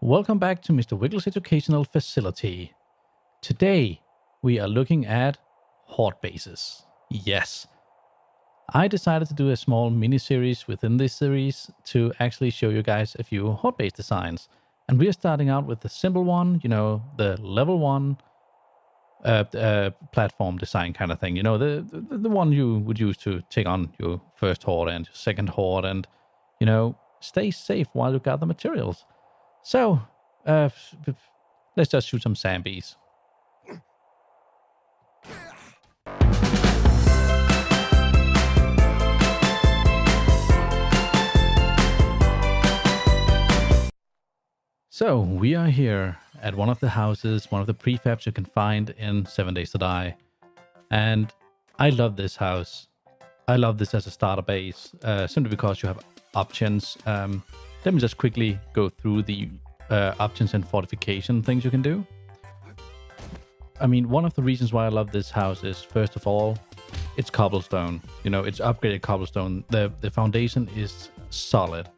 Welcome back to Mr. Wiggly's Educational Facility. Today, we are looking at Horde bases. Yes, I decided to do a small mini-series within this series to actually show you guys a few Horde base designs. And we are starting out with the simple one, the level 1 platform design kind of thing. The one you would use to take on your first Horde and your second Horde and, stay safe while you gather materials. So, let's just shoot some zombies. So, we are here at one of the houses, one of the prefabs you can find in 7 Days to Die. And I love this house. I love this as a starter base, simply because you have options. Let me just quickly go through the options and fortification things you can do. I mean, one of the reasons why I love this house is, first of all, it's cobblestone. It's upgraded cobblestone. The foundation is solid.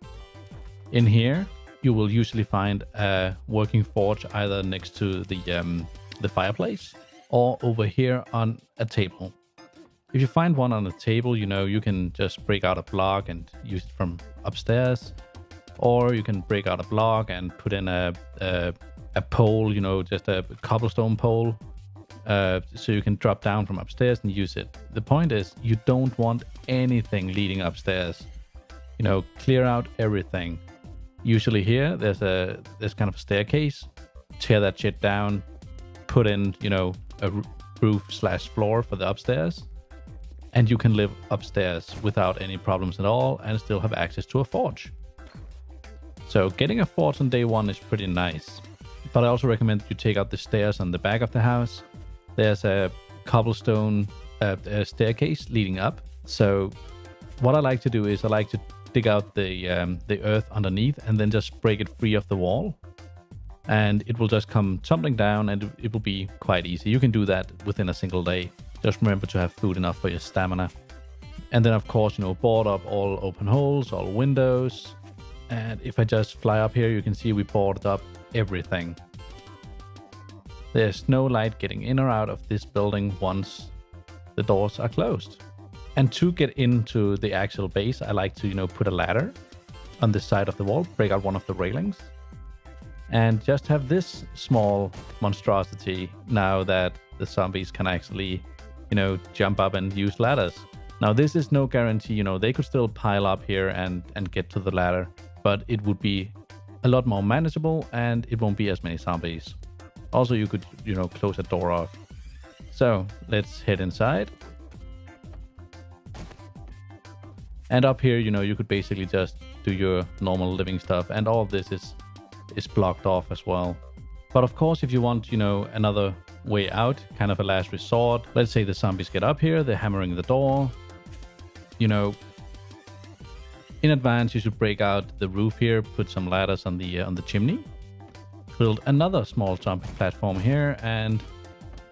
In here, you will usually find a working forge either next to the fireplace or over here on a table. If you find one on a table, you can just break out a block and use it from upstairs. Or you can break out a block and put in a pole, just a cobblestone pole, so you can drop down from upstairs and use it. The point is, you don't want anything leading upstairs. Clear out everything. Usually here, there's kind of a staircase. Tear that shit down. Put in, a roof/floor for the upstairs. And you can live upstairs without any problems at all and still have access to a forge. So getting a forge on day one is pretty nice. But I also recommend you take out the stairs on the back of the house. There's a cobblestone staircase leading up. So what I like to do is I like to dig out the earth underneath and then just break it free of the wall. And it will just come tumbling down and it will be quite easy. You can do that within a single day. Just remember to have food enough for your stamina. And then of course, board up all open holes, all windows. And if I just fly up here, you can see we boarded up everything. There's no light getting in or out of this building once the doors are closed. And to get into the actual base, I like to, put a ladder on this side of the wall, break out one of the railings, and just have this small monstrosity now that the zombies can actually, jump up and use ladders. Now, this is no guarantee, they could still pile up here and get to the ladder. But it would be a lot more manageable and it won't be as many zombies. Also, you could, close a door off. So let's head inside. And up here, you could basically just do your normal living stuff. And all of this is blocked off as well. But of course, if you want, another way out, kind of a last resort. Let's say the zombies get up here, they're hammering the door. In advance, you should break out the roof here, put some ladders on the chimney, build another small jumping platform here, and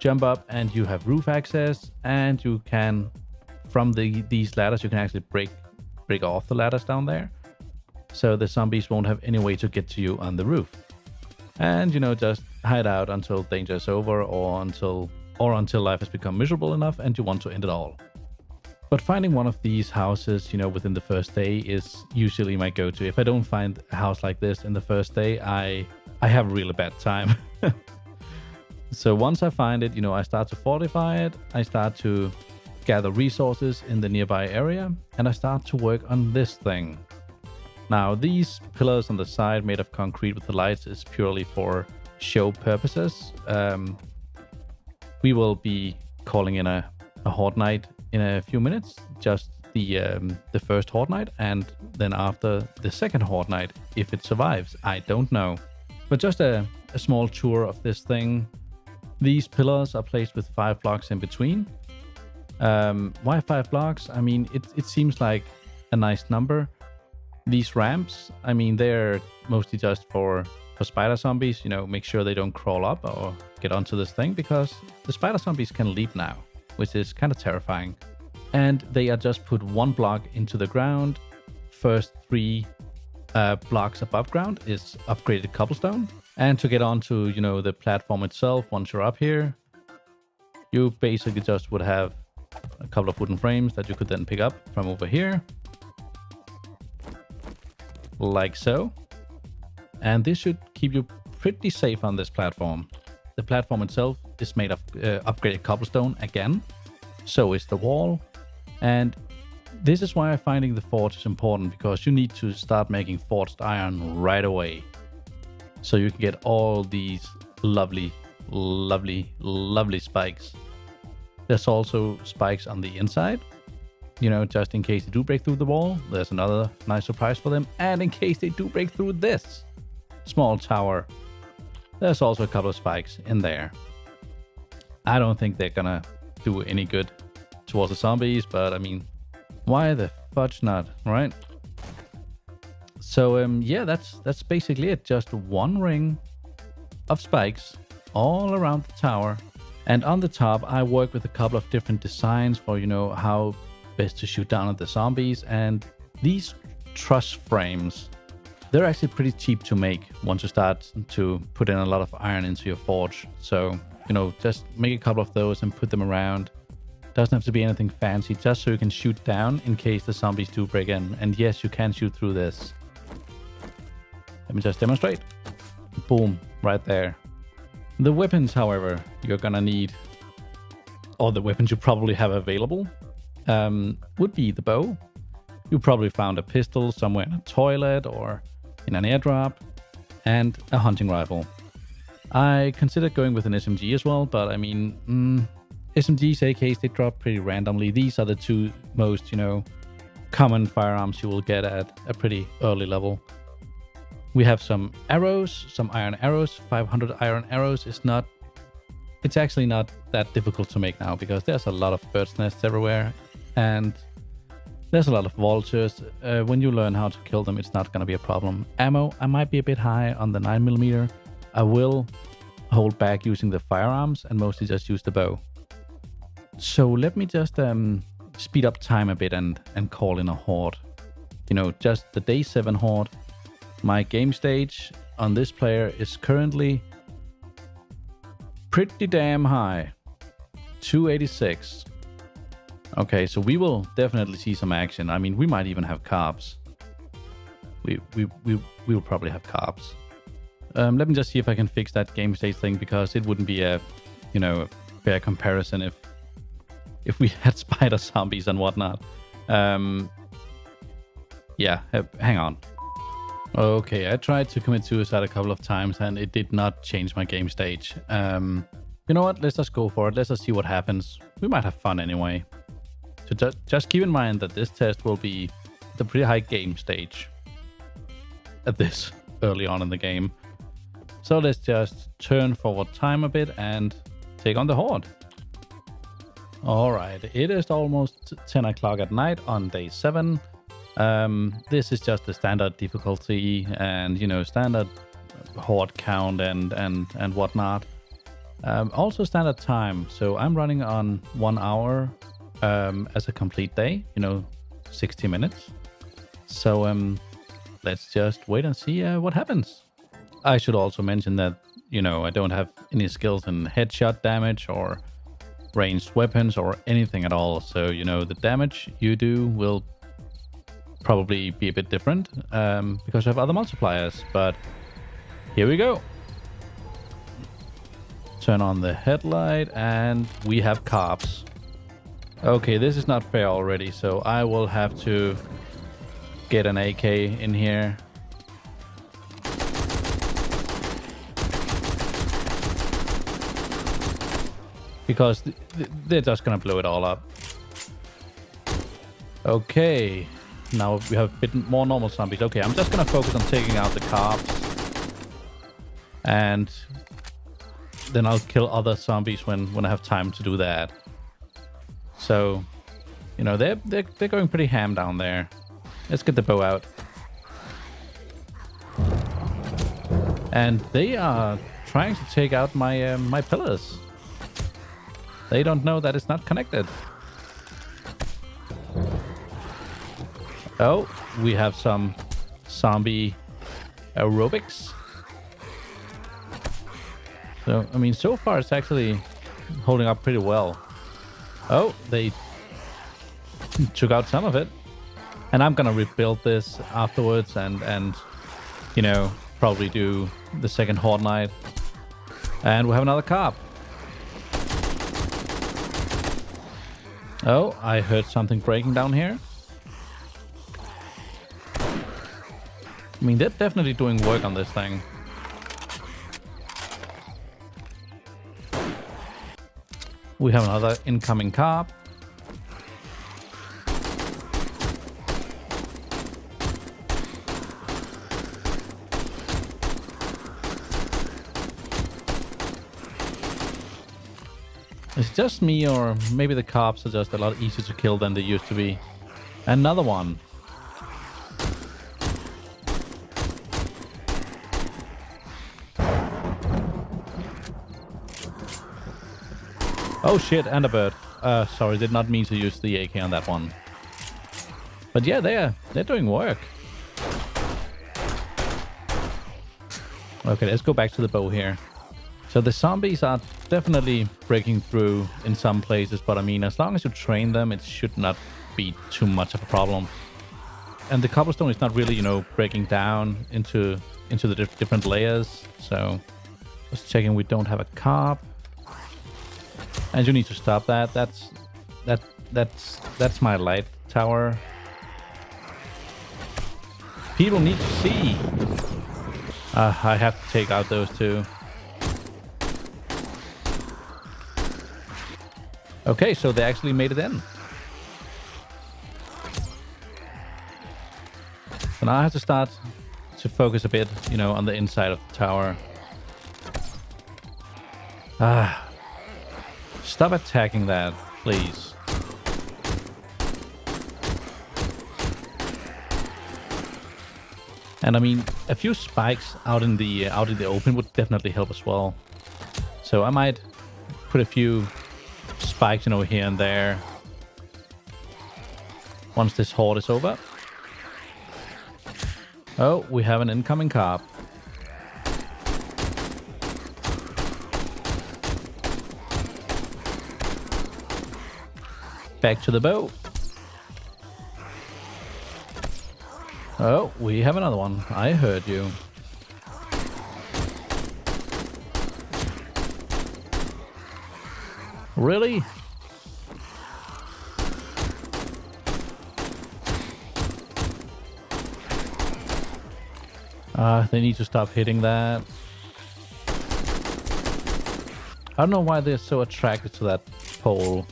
jump up, and you have roof access. And you can, from these ladders, you can actually break off the ladders down there, so the zombies won't have any way to get to you on the roof. And just hide out until danger is over, or until life has become miserable enough and you want to end it all. But finding one of these houses, within the first day is usually my go-to. If I don't find a house like this in the first day, I have a really bad time. So once I find it, I start to fortify it. I start to gather resources in the nearby area, and I start to work on this thing. Now, these pillars on the side made of concrete with the lights is purely for show purposes. We will be calling in a Horde night in a few minutes, just the first Horde night, and then after the second Horde night, if it survives, I don't know. But just a small tour of this thing. These pillars are placed with 5 blocks in between. Why 5 blocks? I mean, it seems like a nice number. These ramps, I mean, they're mostly just for spider zombies, make sure they don't crawl up or get onto this thing, because the spider zombies can leap now, which is kind of terrifying. And they are just put 1 block into the ground. First 3 blocks above ground is upgraded cobblestone. And to get onto, you know, the platform itself, once you're up here, you basically just would have a couple of wooden frames that you could then pick up from over here. Like so. And this should keep you pretty safe on this platform. The platform itself is made of upgraded cobblestone again. So is the wall. And this is why I'm finding the forge is important, because you need to start making forged iron right away. So you can get all these lovely, lovely, lovely spikes. There's also spikes on the inside. You know, just in case they do break through the wall, there's another nice surprise for them. And in case they do break through this small tower, there's also a couple of spikes in there. I don't think they're gonna do any good towards the zombies, but I mean, why the fudge not, right? So yeah, that's basically it. Just one ring of spikes all around the tower. And on the top, I work with a couple of different designs for, you know, how best to shoot down at the zombies. And these truss frames, they're actually pretty cheap to make once you start to put in a lot of iron into your forge. So, you know, just make a couple of those and put them around. Doesn't have to be anything fancy, just so you can shoot down in case the zombies do break in. And yes, you can shoot through this. Let me just demonstrate. Boom, right there. The weapons, however, you're gonna need, or the weapons you probably have available, would be the bow. You probably found a pistol somewhere in a toilet or in an airdrop, and a hunting rifle. I considered going with an SMG as well, but I mean, SMGs, AKs, they drop pretty randomly. These are the two most, you know, common firearms you will get at a pretty early level. We have some arrows, some iron arrows. 500 iron arrows is not... It's actually not that difficult to make now, because there's a lot of bird's nests everywhere. And there's a lot of vultures. When you learn how to kill them, it's not going to be a problem. Ammo, I might be a bit high on the 9mm. I will hold back using the firearms and mostly just use the bow. So let me just speed up time a bit and call in a horde. You know, just the day 7 horde. My game stage on this player is currently pretty damn high. 286. Okay, so we will definitely see some action. I mean, we might even have carbs. We will probably have carbs. Let me just see if I can fix that game stage thing, because it wouldn't be a, you know, a fair comparison if we had spider zombies and whatnot. Yeah, hang on. Okay, I tried to commit suicide a couple of times and it did not change my game stage. You know what? Let's just go for it. Let's just see what happens. We might have fun anyway. So just keep in mind that this test will be the pretty high game stage at this early on in the game. So let's just turn forward time a bit and take on the horde. Alright, it is almost 10 o'clock at night on day 7. This is just the standard difficulty and, you know, standard horde count and whatnot. Also standard time. So I'm running on 1 hour as a complete day, you know, 60 minutes. So let's just wait and see what happens. I should also mention that, you know, I don't have any skills in headshot damage or ranged weapons or anything at all. So, you know, the damage you do will probably be a bit different because you have other multipliers. But here we go. Turn on the headlight and we have cops. Okay, this is not fair already, so I will have to get an AK in here. Because they're just gonna blow it all up. Okay, now we have a bit more normal zombies. Okay, I'm just gonna focus on taking out the cops. And then I'll kill other zombies when I have time to do that. So, you know, they're going pretty ham down there. Let's get the bow out. And they are trying to take out my my pillars. They don't know that it's not connected. Oh, we have some zombie aerobics. So, I mean, so far it's actually holding up pretty well. Oh, they took out some of it. And I'm gonna rebuild this afterwards and you know, probably do the second Horde night. And we'll have another cop. Oh, I heard something breaking down here. I mean, they're definitely doing work on this thing. We have another incoming cop. It's just me, or maybe the cops are just a lot easier to kill than they used to be. Another one. Oh shit, and a bird. Sorry, did not mean to use the AK on that one. But yeah, they're doing work. Okay, let's go back to the bow here. So the zombies are definitely breaking through in some places, but I mean, as long as you train them, it should not be too much of a problem. And the cobblestone is not really, you know, breaking down into the different layers. So just checking we don't have a cop. And you need to stop that. That's my light tower. People need to see. I have to take out those two. Okay, so they actually made it in. So now I have to start to focus a bit, you know, on the inside of the tower. Stop attacking that, please. And I mean, a few spikes out in the open would definitely help as well. So I might put a few spikes, you know, here and there once this horde is over. Oh, we have an incoming cop. Back to the boat. Oh, we have another one. I heard you. Really? They need to stop hitting that. I don't know why they're so attracted to that pole.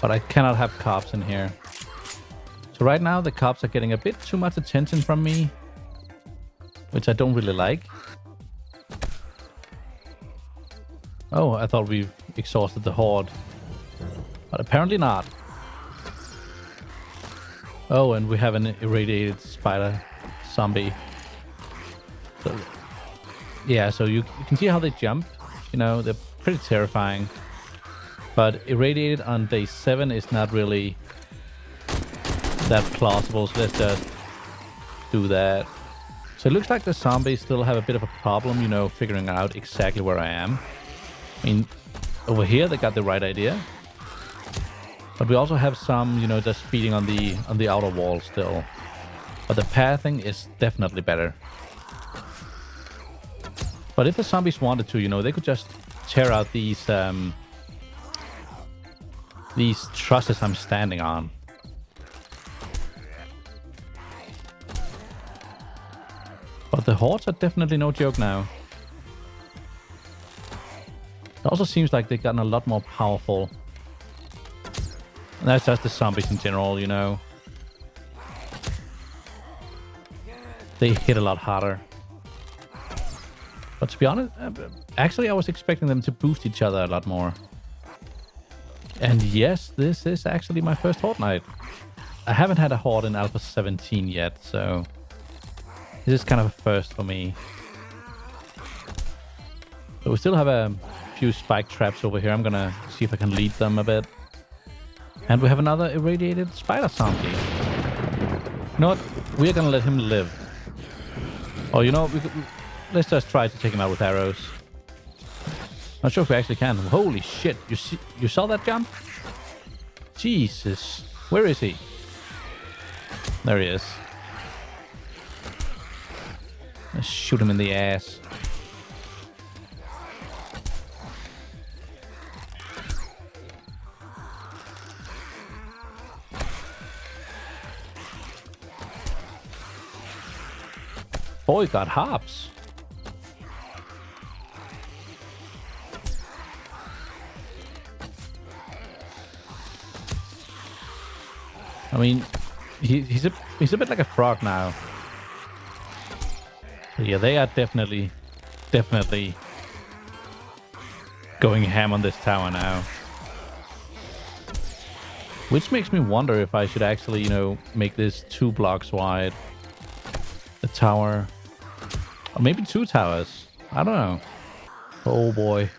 But I cannot have cops in here. So right now the cops are getting a bit too much attention from me, which I don't really like. Oh, I thought we exhausted the horde. But apparently not. Oh, and we have an irradiated spider zombie. So, yeah, so you can see how they jump. You know, they're pretty terrifying. But irradiated on day 7 is not really that plausible, so let's just do that. So it looks like the zombies still have a bit of a problem, you know, figuring out exactly where I am. I mean, over here they got the right idea. But we also have some, you know, just speeding on the outer wall still. But the pathing is definitely better. But if the zombies wanted to, you know, they could just tear out these trusses I'm standing on. But the hordes are definitely no joke now. It also seems like they've gotten a lot more powerful. And that's just the zombies in general, you know. They hit a lot harder. But to be honest, actually I was expecting them to boost each other a lot more. And yes, this is actually my first Horde night. I haven't had a Horde in Alpha 17 yet, so this is kind of a first for me. But we still have a few spike traps over here. I'm gonna see if I can lead them a bit. And we have another irradiated spider zombie. You know what? We're gonna let him live. Oh, you know, let's just try to take him out with arrows. Not sure if we actually can. Holy shit! You saw that jump? Jesus, where is he? There he is. Let's shoot him in the ass. Boy got hops. I mean, he's a bit like a frog now. So yeah, they are definitely going ham on this tower now. Which makes me wonder if I should actually, you know, make this 2 blocks wide. The tower. Or maybe 2 towers. I don't know. Oh boy.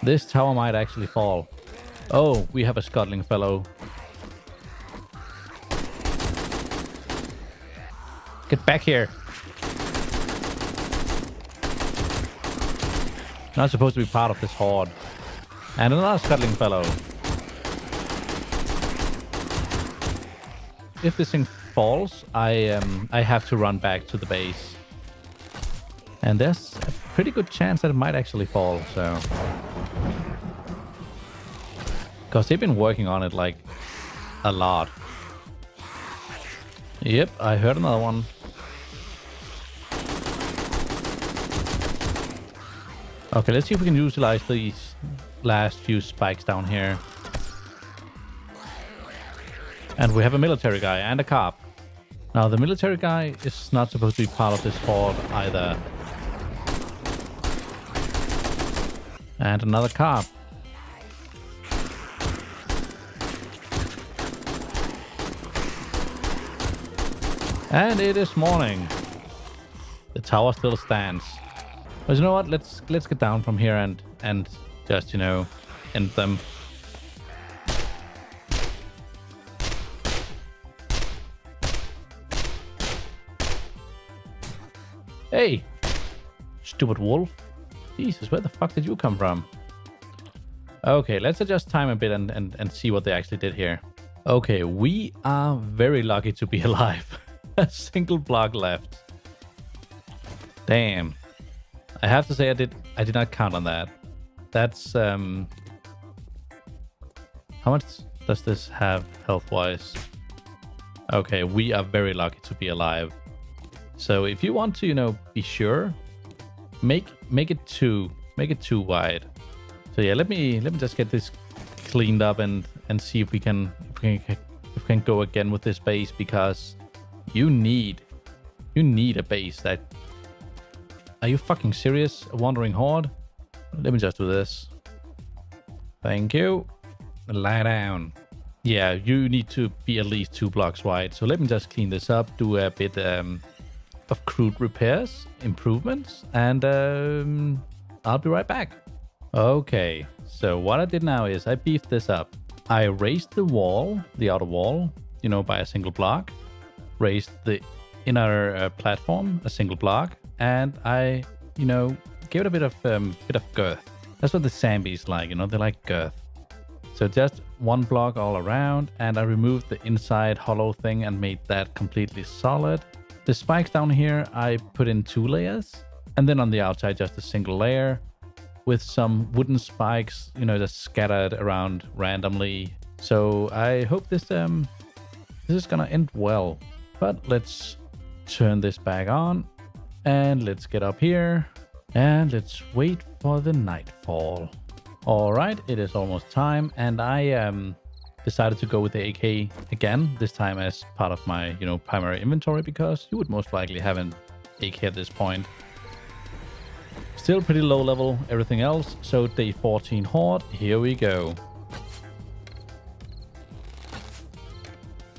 This tower might actually fall. Oh, we have a scuttling fellow. Get back here. Not supposed to be part of this horde. And another scuttling fellow. If this thing falls, I have to run back to the base. And there's a pretty good chance that it might actually fall, so. Because they've been working on it, like, a lot. Yep, I heard another one. Okay, let's see if we can utilize these last few spikes down here. And we have a military guy and a cop. Now, the military guy is not supposed to be part of this horde either. And another cop. And it is morning. The tower still stands. But you know what? Let's get down from here and just, you know, end them. Hey, stupid wolf. Jesus, where the fuck did you come from? Okay, let's adjust time a bit and see what they actually did here. Okay, we are very lucky to be alive. A single block left. Damn. I have to say I did not count on that. That's how much does this have health-wise? Okay, we are very lucky to be alive. So if you want to, you know, be sure, make it 2 wide. So yeah, let me just get this cleaned up and see if we can go again with this base, because you need a base that. Are you fucking serious? A wandering horde? Let me just do this. Thank you. Lie down. Yeah, you need to be at least 2 blocks wide. So let me just clean this up, do a bit of crude repairs, improvements, and I'll be right back. Okay, so what I did now is I beefed this up. I raised the wall, the outer wall, you know, by a single block. Raised the inner platform, a single block. And I, you know, gave it a bit of girth. That's what the zombies like, you know, they like girth. So just 1 block all around, and I removed the inside hollow thing and made that completely solid. The spikes down here, I put in 2 layers, and then on the outside, just a single layer with some wooden spikes, you know, just scattered around randomly. So I hope this is gonna end well. But let's turn this back on. And let's get up here and let's wait for the nightfall. All right, it is almost time, and I decided to go with the AK again, this time as part of my, you know, primary inventory, because you would most likely have an AK at this point. Still pretty low level, everything else. So day 14 horde, here we go.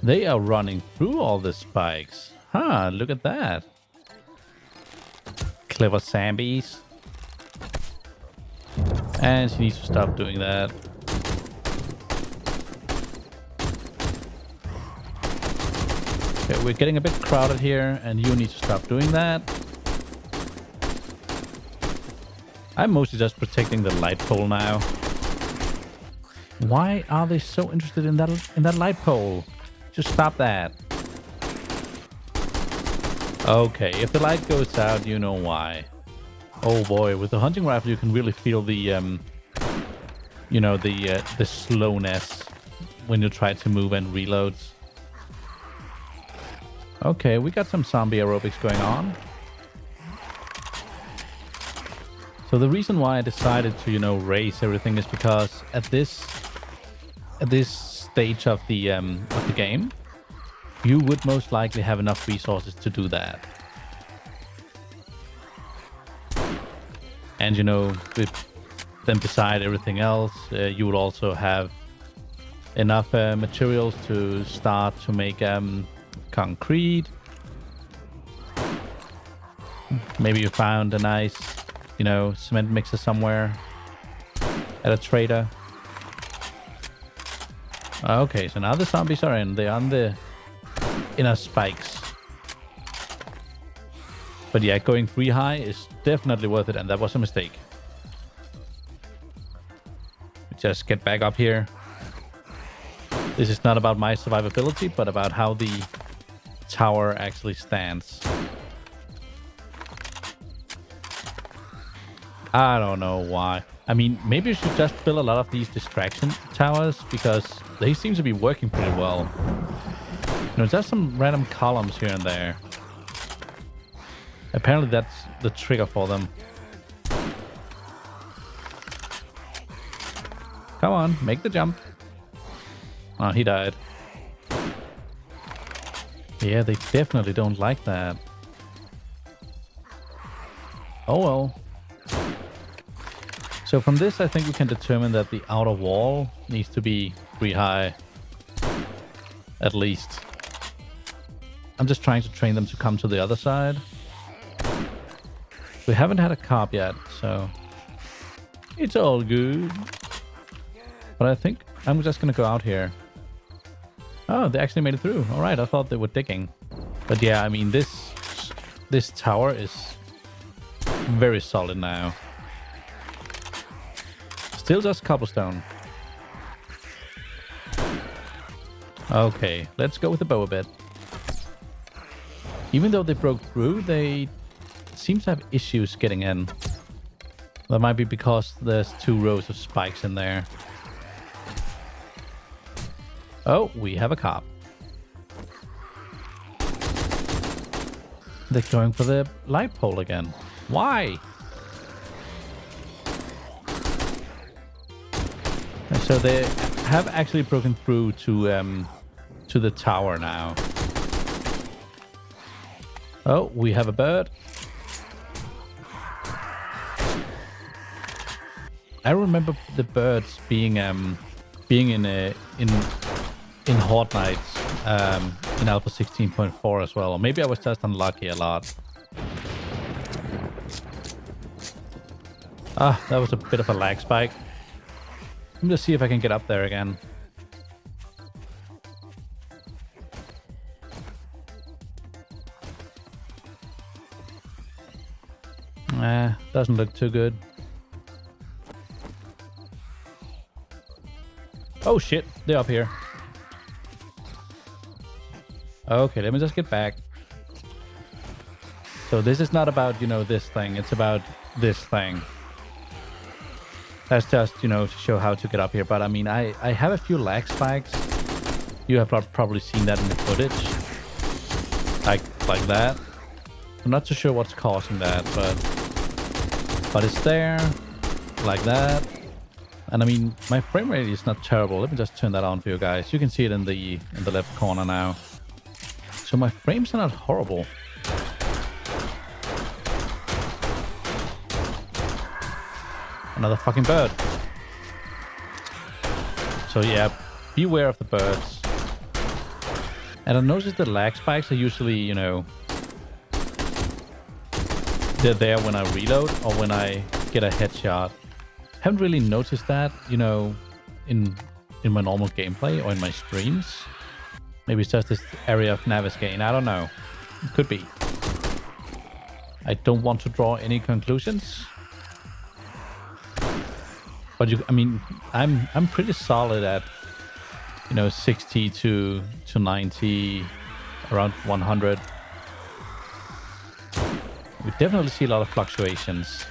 They are running through all the spikes. Huh, look at that. Clever zombies. And she needs to stop doing that. Okay, we're getting a bit crowded here, and you need to stop doing that. I'm mostly just protecting the light pole now. Why are they so interested in that light pole? Just stop that. Okay, if the light goes out, you know why. Oh boy, with the hunting rifle, you can really feel the, you know, the slowness when you try to move and reloads. Okay, we got some zombie aerobics going on. So the reason why I decided to, you know, raise everything is because at this stage of the game, you would most likely have enough resources to do that. And, you know, then beside everything else, you would also have enough materials to start to make concrete. Maybe you found a nice, you know, cement mixer somewhere at a trader. Okay, so now the zombies are in. They're on the inner spikes. But yeah, going 3 high is definitely worth it, and that was a mistake. Just get back up here. This is not about my survivability, but about how the tower actually stands. I don't know why. I mean, maybe you should just build a lot of these distraction towers, because they seem to be working pretty well. You know, just some random columns here and there. Apparently that's the trigger for them. Come on, make the jump. Oh, he died. Yeah, they definitely don't like that. Oh well. So from this, I think we can determine that the outer wall needs to be 3 high. At least. I'm just trying to train them to come to the other side. We haven't had a carp yet, so it's all good. But I think I'm just gonna go out here. Oh, they actually made it through. All right, I thought they were digging. But yeah, I mean, this tower is very solid now. Still just cobblestone. Okay, let's go with the bow a bit. Even though they broke through, they seem to have issues getting in. That might be because there's 2 rows of spikes in there. Oh, we have a cop. They're going for the light pole again. Why? So they have actually broken through to the tower now. Oh, we have a bird. I remember the birds being in Horde nights in Alpha 16.4 as well. Or maybe I was just unlucky a lot. Ah, that was a bit of a lag spike. Let me just see if I can get up there again. Doesn't look too good. Oh shit, they're up here. Okay, let me just get back. So this is not about, you know, this thing. It's about this thing. That's just, you know, to show how to get up here. But I mean, I have a few lag spikes. You have probably seen that in the footage. Like that. I'm not too sure what's causing that, but it's there. Like that. And I mean, my frame rate is not terrible. Let me just turn that on for you guys. You can see it in the left corner now. So my frames are not horrible. Another fucking bird. So yeah, beware of the birds. And I noticed the lag spikes are usually, you know, they're there when I reload or when I get a headshot. Haven't really noticed that, you know, in my normal gameplay or in my streams. Maybe it's just this area of Navisgain. I don't know. It could be. I don't want to draw any conclusions. But I mean, I'm pretty solid at, you know, 60 to 90, around 100. We definitely see a lot of fluctuations.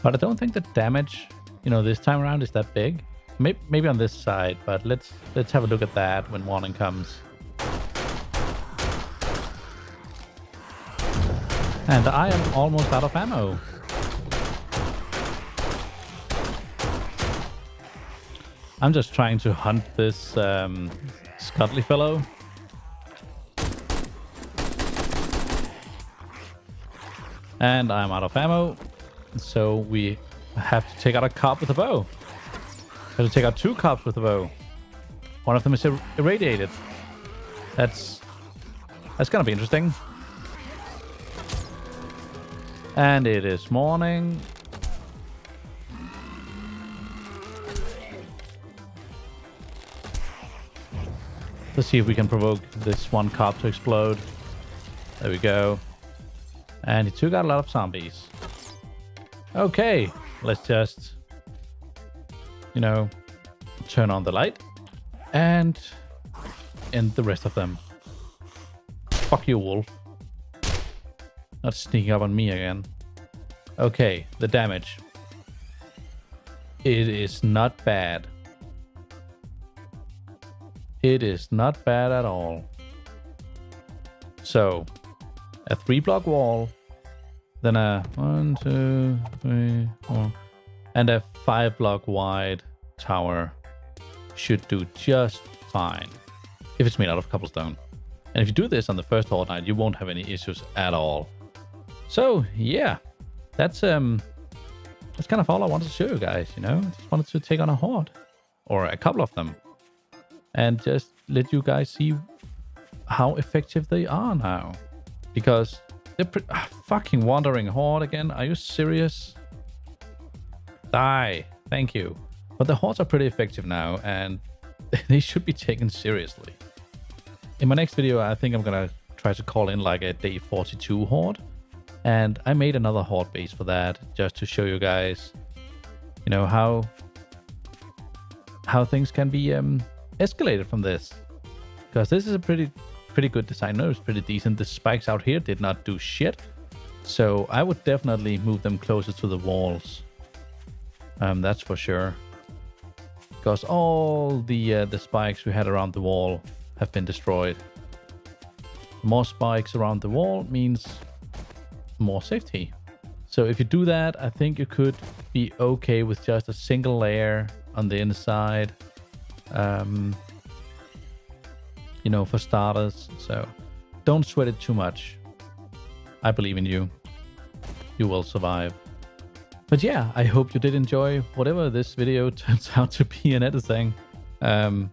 But I don't think the damage, you know, this time around is that big. Maybe on this side, but let's have a look at that when warning comes. And I am almost out of ammo. I'm just trying to hunt this Scuttly fellow. And I'm out of ammo. So we have to take out a cop with a bow. Have to take out 2 cops with a bow. One of them is irradiated. That's gonna be interesting. And it is morning. Let's see if we can provoke this one cop to explode. There we go. And he took out a lot of zombies. Okay, let's just, you know, turn on the light and end the rest of them. Fuck you, wolf. Not sneaking up on me again. Okay, the damage. It is not bad. It is not bad at all. So, a 3-block wall, then a 1, 2, 3, 4, and a 5-block wide tower should do just fine if it's made out of cobblestone. And if you do this on the first Horde night, you won't have any issues at all. So yeah, that's kind of all I wanted to show you guys. You know, just wanted to take on a Horde or a couple of them, and just let you guys see how effective they are now. Because they're fucking wandering Horde again. Are you serious? Die. Thank you. But the Hordes are pretty effective now, and they should be taken seriously. In my next video, I think I'm gonna try to call in like a day 42 Horde. And I made another Horde base for that, just to show you guys, you know, how things can be escalated from this. Because this is a pretty good design. No, it's pretty decent. The spikes out here did not do shit. So I would definitely move them closer to the walls. That's for sure. Because all the spikes we had around the wall have been destroyed. More spikes around the wall means more safety. So if you do that, I think you could be okay with just a single layer on the inside. You know, for starters. So don't sweat it too much. I believe in you. You will survive. But yeah, I hope you did enjoy whatever this video turns out to be in editing. I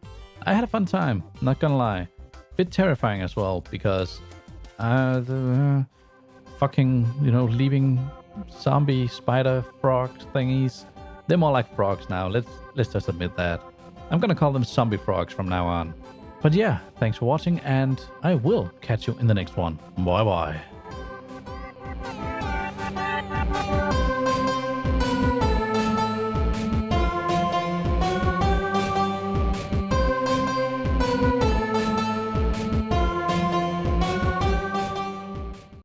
had a fun time, not gonna lie. Bit terrifying as well, because the fucking, you know, leaving zombie spider frog thingies. They're more like frogs now. Let's just admit that. I'm gonna call them zombie frogs from now on. But yeah, thanks for watching, and I will catch you in the next one. Bye bye.